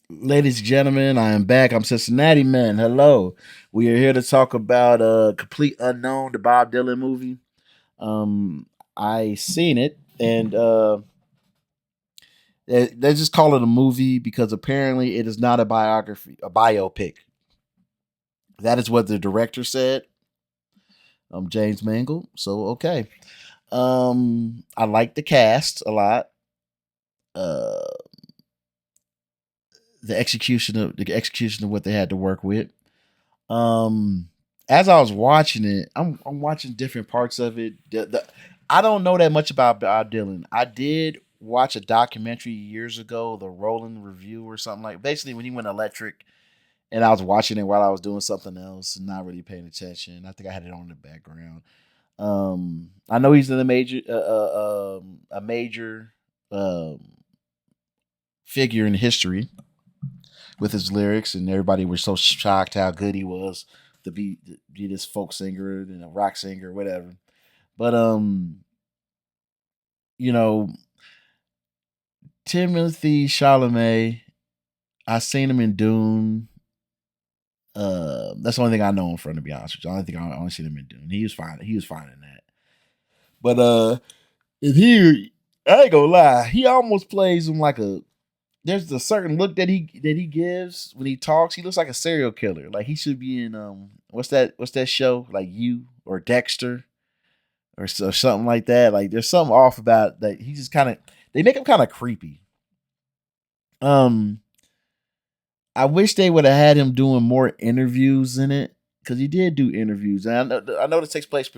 Ladies and gentlemen, I am back. I'm Cincinnati Man. Hello. We are here to talk about Complete Unknown, the Bob Dylan movie. Um, I seen it, and they just call it a movie because apparently it is not a biography, a biopic. That is what the director said, James Mangold. So okay. I like the cast a lot. Uh, the execution of what they had to work with. Um, as I was watching it, I'm watching different parts of it. I don't know that much about Bob Dylan. I did watch a documentary years ago, the Rolling Review or something like. Basically, when he went electric, and I was watching it while I was doing something else and not really paying attention. I think I had it on in the background. I know he's in a major um, figure in history with his lyrics, and everybody was so shocked how good he was to be this folk singer and a rock singer, whatever. But you know, Timothy Chalamet, I seen him in Dune. That's the only thing I know him from, to be honest with you. The only thing I only seen him in Dune. He was fine. He was fine in that. But if he, I ain't gonna lie, he almost plays him like a. There's a certain look that he gives when he talks. He looks like a serial killer. Like he should be in what's that show, like You or Dexter or something like that. Like there's something off about that. He just kind of, they make him kind of creepy. Um, I wish they would have had him doing more interviews in it because he did do interviews, and I know this takes place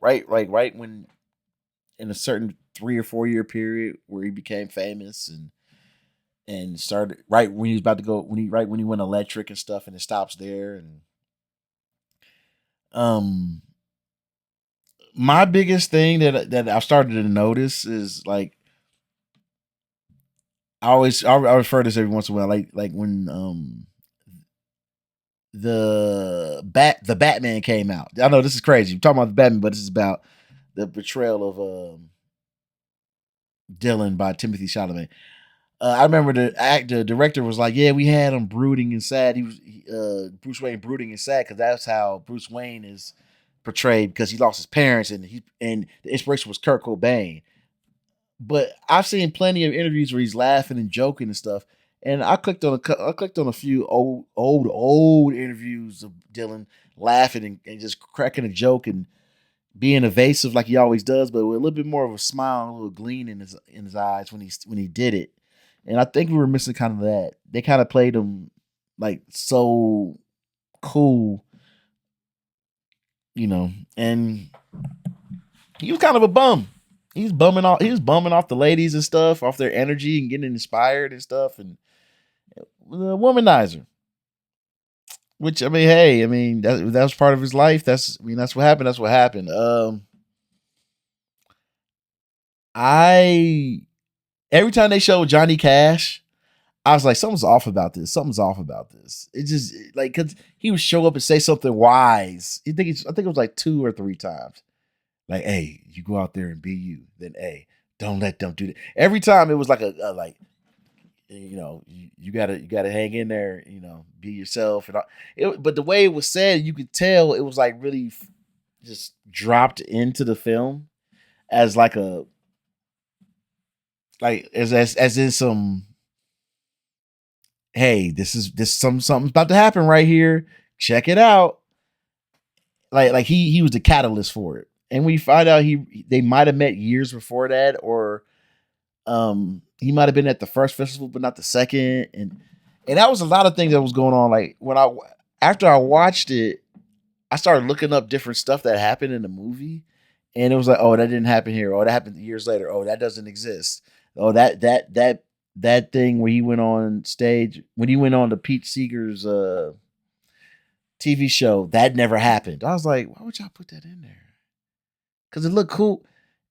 right when in a certain 3 or 4 year period where he became famous and started right when he was about to go when he went electric and stuff, and it stops there. And um my biggest thing that I've started to notice is like I refer to this every once in a while, like when the Batman came out. I know this is crazy. I'm talking about the Batman, but this is about the betrayal of Dylan by Timothy Chalamet. I remember the director was like, "Yeah, we had him brooding and sad. Bruce Wayne brooding and sad because that's how Bruce Wayne is portrayed because he lost his parents and the inspiration was Kurt Cobain." But I've seen plenty of interviews where he's laughing and joking and stuff. And I clicked on a few old interviews of Dylan laughing and just cracking a joke and being evasive like he always does, but with a little bit more of a smile and a little gleam in his eyes when he did it. And I think we were missing kind of that. They kind of played him like so cool, and he was kind of a bum. He was bumming off the ladies and stuff, off their energy and getting inspired and stuff, and was a womanizer. Which I mean, hey, I mean that was part of his life. That's what happened. That's what happened. I Every time they showed Johnny Cash, I was like, something's off about this. Something's off about this. It just like because he would show up and say something wise. I think it was like 2 or 3 times. Like, hey, you go out there and be you. Then, hey, don't let them do that. Every time it was like a like, you gotta hang in there. Be yourself. And all. But the way it was said, you could tell it was like really just dropped into the film as like a like as in some, hey, this something's about to happen right here. Check it out. Like he was the catalyst for it. And we find out they might have met years before that, or he might have been at the first festival but not the second. And that was a lot of things that was going on. Like when I after I watched it, I started looking up different stuff that happened in the movie, and it was like, oh, that didn't happen here. Oh, that happened years later. Oh, that doesn't exist. Oh, that thing where he went on stage when he went on the Pete Seeger's TV show, that never happened. I was like, why would y'all put that in there? Because it looked cool,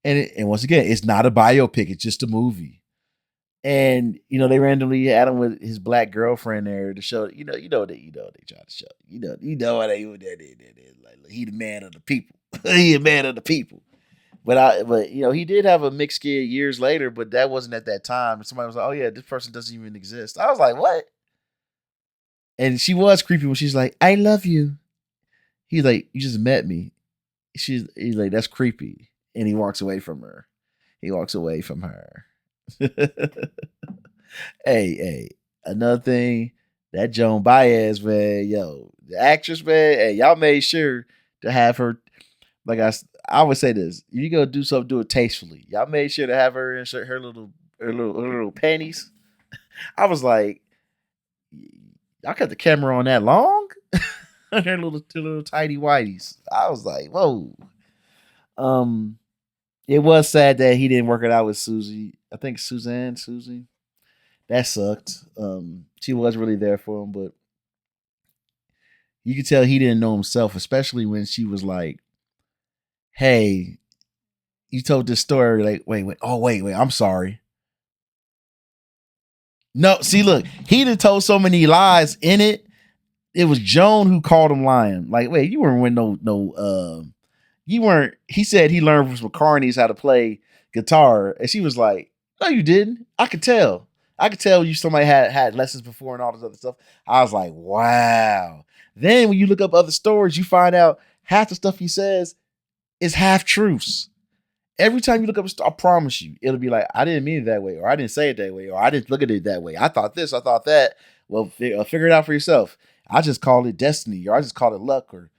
and once again, it's not a biopic; it's just a movie. And they randomly had him with his black girlfriend there to show. They try to show. What they like. He the man of the people. He a man of the people. But he did have a mixed kid years later, but that wasn't at that time. And somebody was like, "Oh yeah, this person doesn't even exist." I was like, "What?" And she was creepy when she's like, "I love you." He's like, "You just met me." He's like, "That's creepy," and he walks away from her. He walks away from her. Hey, another thing, that Joan Baez, man, yo, the actress, man, hey, y'all made sure to have her. Like I would say this: you go do something, do it tastefully. Y'all made sure to have her insert her little panties. I was like, y'all got the camera on that long? Her little tidy whities. I was like, whoa. Um, it was sad that he didn't work it out with Susie. I think Susie. That sucked. She was really there for him, but you could tell he didn't know himself, especially when she was like, "Hey, you told this story." Like, wait. Oh, wait. I'm sorry. No, see, look, he done told so many lies in it. It was Joan who called him lying. Like, wait, you weren't with you weren't. He said he learned from some carnies how to play guitar, and she was like, "No, you didn't. I could tell. I could tell you somebody had lessons before and all this other stuff." I was like, "Wow." Then when you look up other stories, you find out half the stuff he says is half truths. Every time you look up a story, I promise you, it'll be like, "I didn't mean it that way," or "I didn't say it that way," or "I didn't look at it that way. I thought this, I thought that." Well, figure it out for yourself. I just call it destiny, or I just call it luck, or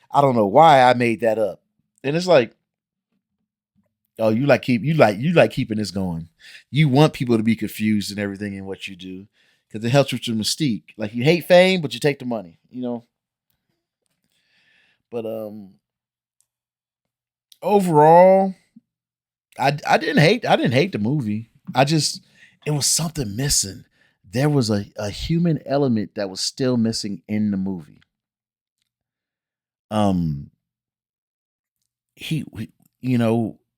I don't know why I made that up. And it's like, oh, you like keeping this going. You want people to be confused and everything in what you do because it helps with your mystique. Like you hate fame, but you take the money, you know. But overall, I didn't hate the movie. I just it was something missing. There was a human element that was still missing in the movie. Um, he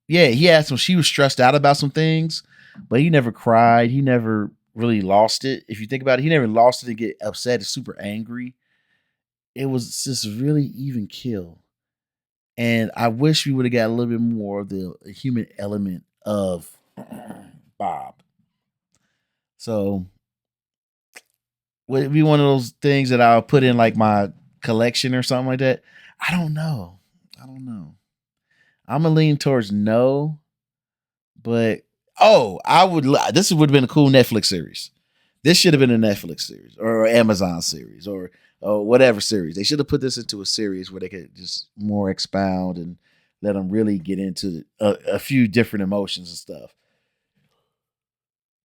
yeah, he had some. She was stressed out about some things, but he never cried. He never really lost it. If you think about it, he never lost it to get upset or super angry. It was just really even kill. And I wish we would have got a little bit more of the human element of Bob. So would it be one of those things that I'll put in like my collection or something like that? I don't know. I don't know. I'm gonna lean towards no, but this would have been a cool Netflix series. This should have been a Netflix series or Amazon series or whatever series. They should have put this into a series where they could just more expound and let them really get into a few different emotions and stuff.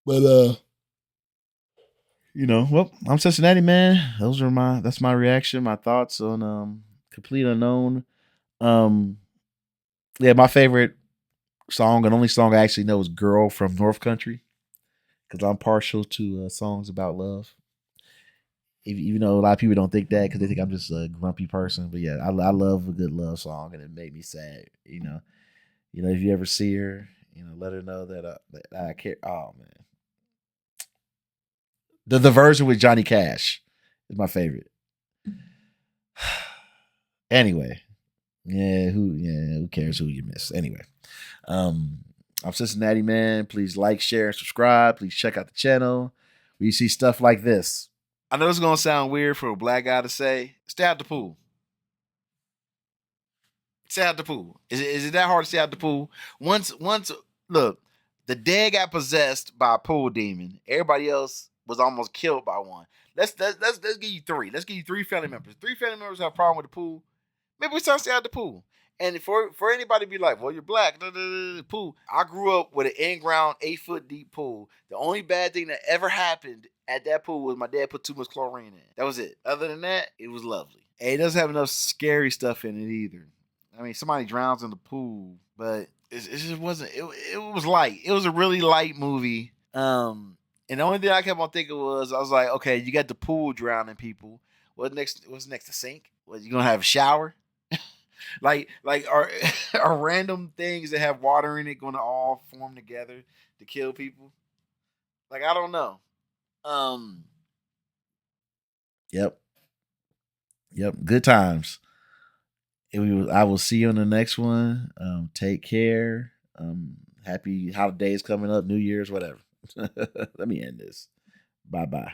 But well, I'm Cincinnati man. That's my reaction, my thoughts on Complete Unknown. Um yeah, my favorite song and only song I actually know is Girl from North Country because I'm partial to songs about love. Even though a lot of people don't think that because they think I'm just a grumpy person, but yeah, I love a good love song and it made me sad. If you ever see her, let her know that I care. Oh man, the version with Johnny Cash is my favorite. Anyway, who cares who you miss? Anyway, um, I'm Cincinnati man. Please like, share, and subscribe. Please check out the channel where you see stuff like this. I know it's gonna sound weird for a black guy to say, stay out the pool. Stay out the pool. Is it that hard to stay out the pool? Once look, the dead got possessed by a pool demon. Everybody else was almost killed by one. Let's give you three. Let's give you three family members. Three family members have a problem with the pool. Maybe we start stay out the pool. And for anybody to be like, well, you're black, pool. I grew up with an in-ground 8-foot deep pool. The only bad thing that ever happened at that pool was my dad put too much chlorine in it. That was it. Other than that, it was lovely. And it doesn't have enough scary stuff in it either. I mean, somebody drowns in the pool, but it just wasn't. It was light. It was a really light movie. And the only thing I kept on thinking was, I was like, okay, you got the pool drowning people. What's next? What's next? The sink? What, you gonna have a shower? like are random things that have water in it going to all form together to kill people? Like I don't know. Um. Yep. Yep. Good times. I will see you on the next one. Take care. Happy holidays coming up, New Year's, whatever. Let me end this. Bye bye.